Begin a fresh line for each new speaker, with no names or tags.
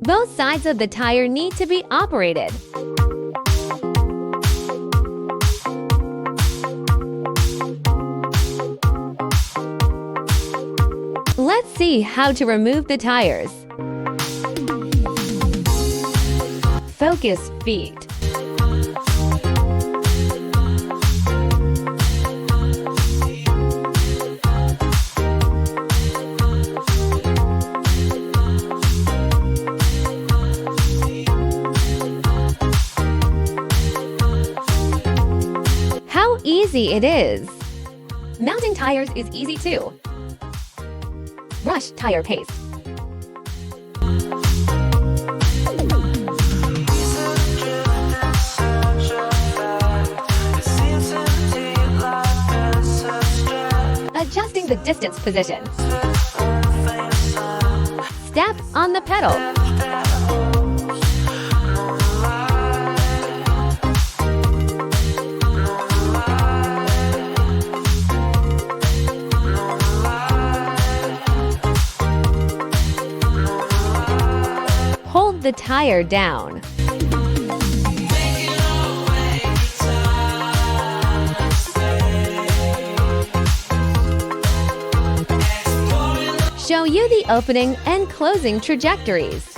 Both sides of the tire need to be operated. Let's see how to remove the tires. Focus feet. How easy it is! Mounting tires is easy too. Brush tire paste. Adjusting the distance position. Step on the pedal. Hold the tire down. Show you the opening and closing trajectories.